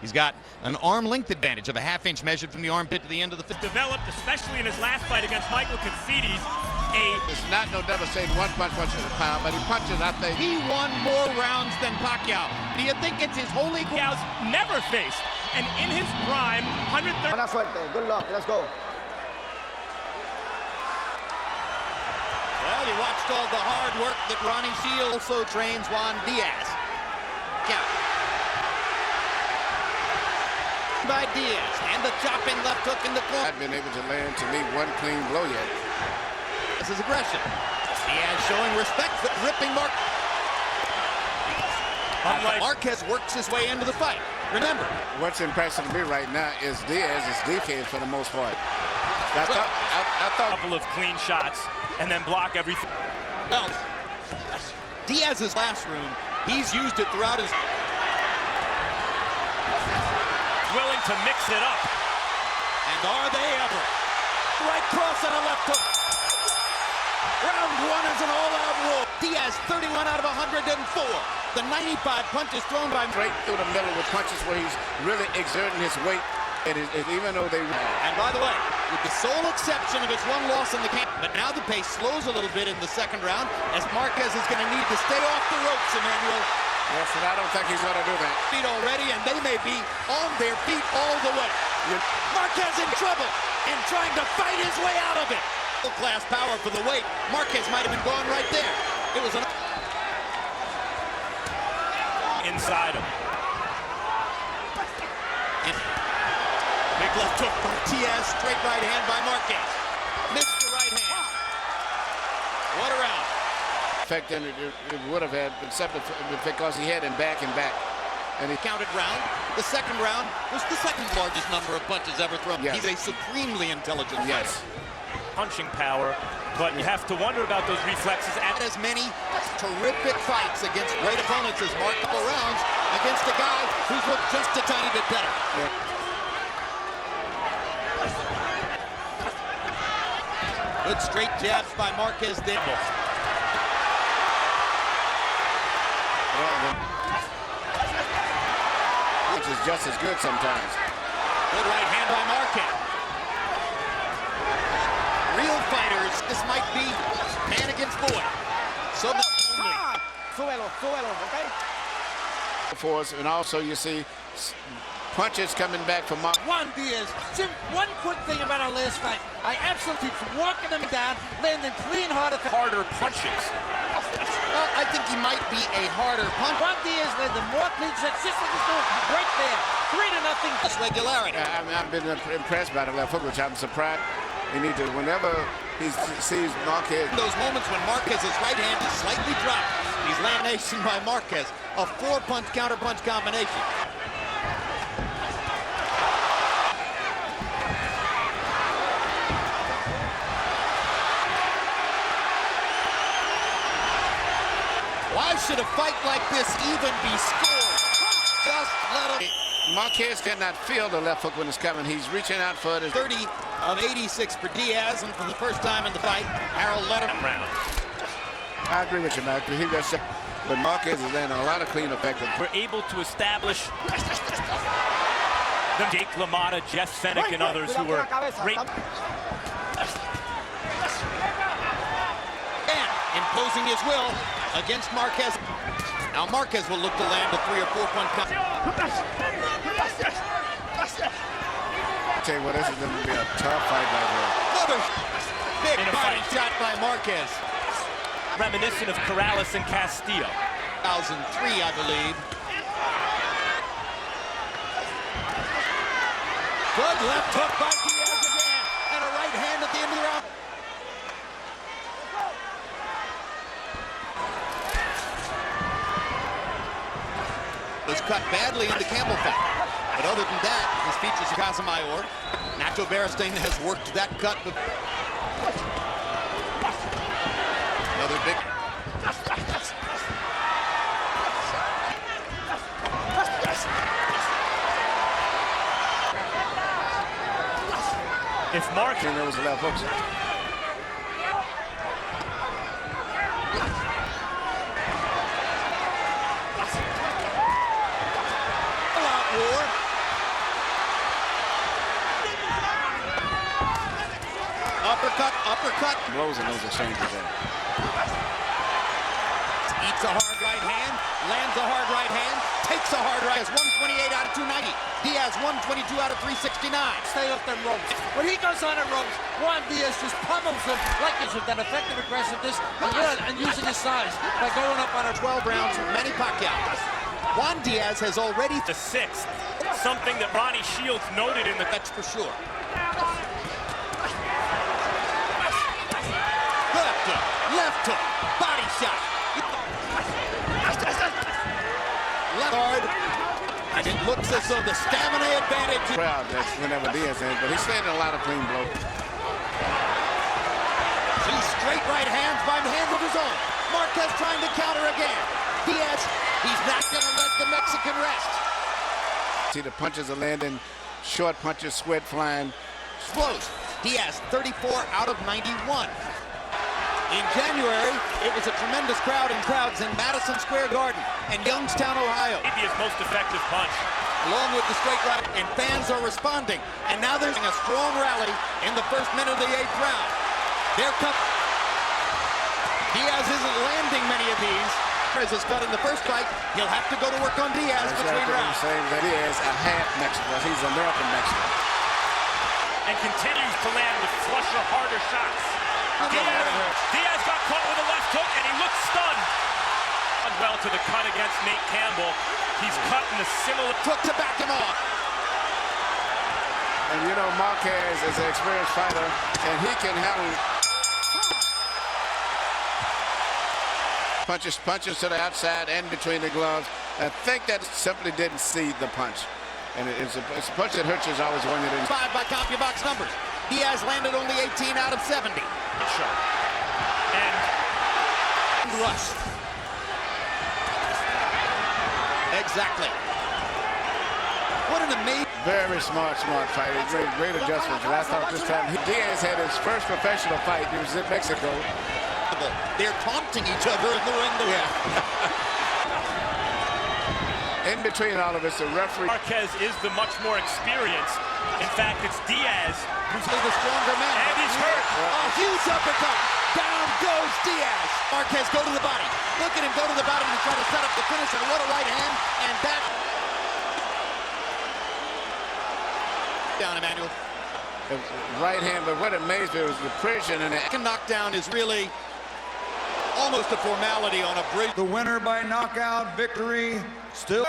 He's got an arm length advantage of a half-inch measured from the armpit to the end of the fist. Developed, especially in his last fight against Michael Concedes, It's not no never saying one punch punches a pound, but he punches, I think. He won more rounds than Pacquiao. Do you think it's his holy Pacquiao's never faced, and in his prime, 130. Buena suerte. Good luck. Let's go. Well, you watched all the hard work that Ronnie Shields also trains Juan Diaz. Count. By Diaz, and the chopping left hook in the corner. I've been able to land, to me, one clean blow yet. This is aggression. Diaz showing respect for ripping Marquez works his way into the fight. Remember, what's impressive to me right now is Diaz's defense for the most part. I thought A couple of clean shots and then block everything. well, Diaz's classroom, he's used it throughout his... Willing to mix it up. And are they ever? Right cross and a left hook. Round one is an all-out war. Diaz 31 out of 104. The 95 punches thrown by... straight through the middle with punches where he's really exerting his weight. And even though they... And by the way, with the sole exception of his one loss in the camp, but now the pace slows a little bit in the second round as Marquez is going to need to stay off the ropes, Emmanuel. Yes, and I don't think he's going to do that. Feet already, and they may be on their feet all the way. Marquez in trouble and trying to fight his way out of it. Class power for the weight. Marquez might have been gone right there. It was an... Inside him. Big left hook by Diaz, straight right hand by Marquez. Missed the right hand. What a round. Effect than it would have had, except because he had him back and back. And he Counted round. The second round was the second largest number of punches ever thrown. Yes. He's a supremely intelligent fighter. yes. Punching power, but you have to wonder about those reflexes. Had as many terrific fights against great opponents as Mark couple rounds against a guy who's looked just a tiny bit better. Yeah. Good straight jabs by Marquez there. Which is just as good sometimes. Good right hand by Marquez. Real fighters, this might be man against boy. So Súbelo, okay? For us, and also you see punches coming back from Mark. Juan Diaz. Jim, one quick thing about our last fight. I absolutely keep walking him down, landing clean Harder punches. well, I think he might be a harder puncher. Juan Diaz landing more clean shots, just like he's doing right there. 3-0. This regularity. I've been impressed by the left hook, which I'm surprised. He needs to, whenever he sees Marquez. Those moments when Marquez's right hand is slightly dropped, he's lamination by Marquez. A four-punch counter-punch combination. Why should a fight like this even be scored? Just let him... Marquez cannot feel the left hook when it's coming. He's reaching out for it. 30 of 86 for Diaz, and for the first time in the fight, Harold let him round. I agree with you, Mac. He just, but Marquez is landing a lot of clean effective. We're able to establish the Jake LaMotta, Jeff Fennick, and others who were great. And imposing his will against Marquez. Now Marquez will look to land a 3 or 4 punch count. I tell you what, this is going to be a tough fight right here. Another big body shot by Marquez. Reminiscent of Corrales and Castillo. 2003, I believe. Good left hook by Diaz again, and a right hand at the end of the round. Was cut badly in the Campbell fight. But other than that, his features are Casamayor. Nacho Beristain has worked that cut. Another big... If Mark... There was left hooks. war uppercut, uppercut. Blows in those exchanges there. Eats a hard right hand, lands a hard right hand, takes a hard right. Has 128 out of 290. Diaz 122 out of 369. Stay off them ropes. When he goes on the ropes, Juan Diaz just pummels him like this with that effective aggressiveness and using his size by going up on a 12 rounds with Manny Pacquiao. Juan Diaz has already The sixth, something that Ronnie Shields noted in the that's for sure. Good hook, left hook, body shot. Left guard, and it looks as though the stamina advantage. Crowd that's whenever Diaz in, but he's landing a lot of clean blows. Two straight right hands by hand of his own. Marquez trying to counter again. Diaz, he's not going to let the Mexican rest. See, the punches are landing, short punches, sweat flying. Close. Diaz, 34 out of 91. In January, it was a tremendous crowd in Madison Square Garden and Youngstown, Ohio. maybe his most effective punch. Along with the straight right, and fans are responding. And now there's a strong rally in the first minute of the 8th round. There comes Diaz isn't landing many of these. As is cut in the first fight, he'll have to go to work on Diaz between rounds. Saying that Diaz a half Mexican. He's American Mexican. And continues to land with flusher, harder shots. Diaz got caught with a left hook, and he looks stunned. Well to the cut against Nate Campbell. He's cut in a similar... Took to back him off. And you know, Marquez is an experienced fighter, and he can handle punches to the outside and between the gloves. I think that simply didn't see the punch. And it's a punch that hurts is always one that didn't. 5 by CompuBox numbers. Diaz landed only 18 out of 70. And Rush. Exactly. What an amazing... Very smart fight. Great adjustments. And I thought this time Diaz had his first professional fight. He was in Mexico. They're taunting each other in the ring. In between all of us, the referee. Marquez is the much more experienced. In fact, it's Diaz Who's the stronger man. and he's hurt. A huge uppercut. Down goes Diaz. Marquez go to the body. Look at him go to the bottom and try to set up the finish. And what a right hand. And that... Down, Emmanuel. Right hand, but what amazed me was the precision and the Second knockdown is really almost a formality on a bridge. The winner by knockout victory, still